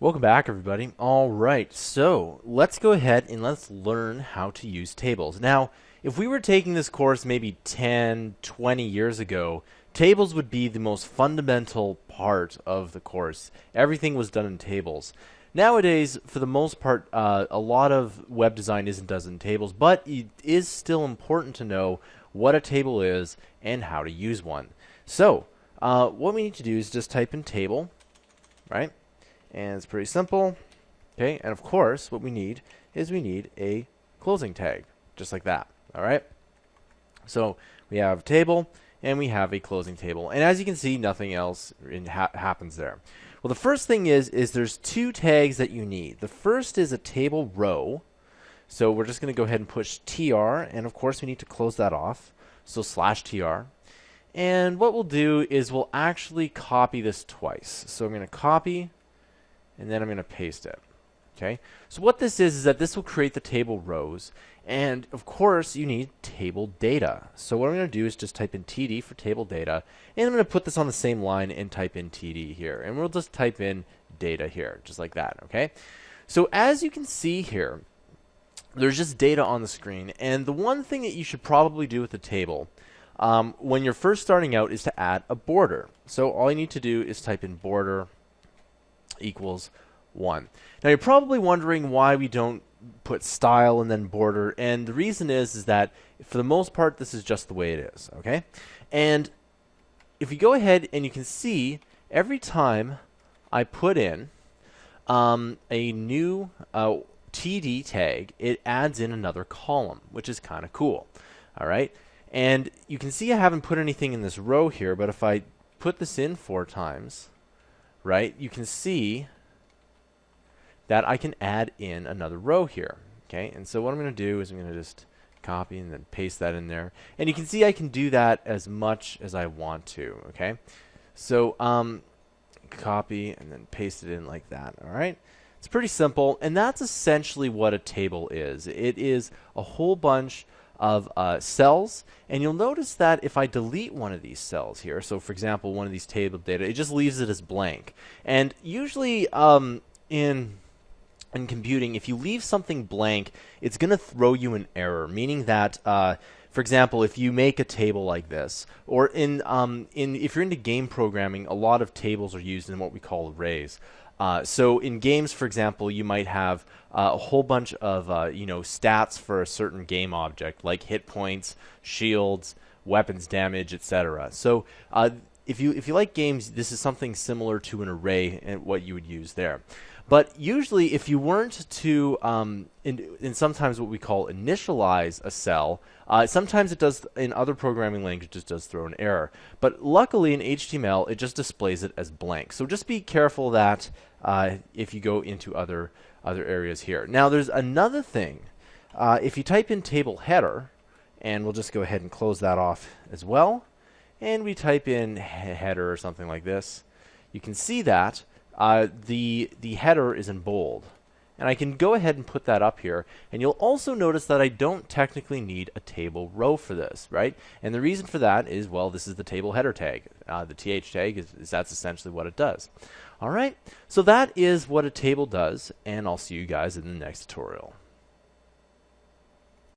Welcome back, everybody. All right, so let's go ahead and let's learn how to use tables. Now, if we were taking this course maybe 10, 20 years ago, tables would be the most fundamental part of the course. Everything was done in tables. Nowadays, for the most part, a lot of web design isn't done in tables, but it is still important to know what a table is and how to use one. So, what we need to do is just type in table, right? And it's pretty simple. Okay, and of course, what we need is a closing tag, just like that. All right. So we have a table and we have a closing table, and as you can see, nothing else happens there. Well, the first thing is there's two tags that you need. The first is a table row. So we're just going to go ahead and push tr, and of course we need to close that off. So /tr. And what we'll do is we'll actually copy this twice. So I'm going to copy, and then I'm going to paste it. Okay. So what this is that this will create the table rows, and of course you need table data. So what I'm going to do is just type in td for table data, and I'm going to put this on the same line and type in td here, and we'll just type in data here, just like that. Okay. So as you can see here, there's just data on the screen, and the one thing that you should probably do with the table when you're first starting out is to add a border. So all you need to do is type in border equals 1. Now you're probably wondering why we don't put style and then border, and the reason is that for the most part this is just the way it is. Okay, and if you go ahead and you can see every time I put in a new TD tag, it adds in another column, which is kind of cool. All right, and you can see I haven't put anything in this row here, but if I put this in 4 times, right, you can see that I can add in another row here. Okay, and so what I'm going to do is I'm going to just copy and then paste that in there, and you can see I can do that as much as I want to. Okay, so copy and then paste it in like that. All right, it's pretty simple, and that's essentially what a table is. It is a whole bunch of cells, and you'll notice that if I delete one of these cells here, so for example one of these table data, it just leaves it as blank. And usually in computing, if you leave something blank, it's going to throw you an error, meaning that for example, if you make a table like this, or if you're into game programming, a lot of tables are used in what we call arrays. So in games, for example, you might have a whole bunch of stats for a certain game object, like hit points, shields, weapons damage, etc. So if you like games, this is something similar to an array and what you would use there. But usually, if you weren't to, in sometimes what we call initialize a cell, sometimes it does, in other programming languages, does throw an error. But luckily in HTML, it just displays it as blank. So just be careful that if you go into other areas here. Now there's another thing. If you type in table header, and we'll just go ahead and close that off as well, and we type in header or something like this, you can see that the header is in bold, and I can go ahead and put that up here, and you'll also notice that I don't technically need a table row for this, right? And the reason for that is, well, this is the table header tag. The th tag is that's essentially what it does. All right, so that is what a table does, and I'll see you guys in the next tutorial.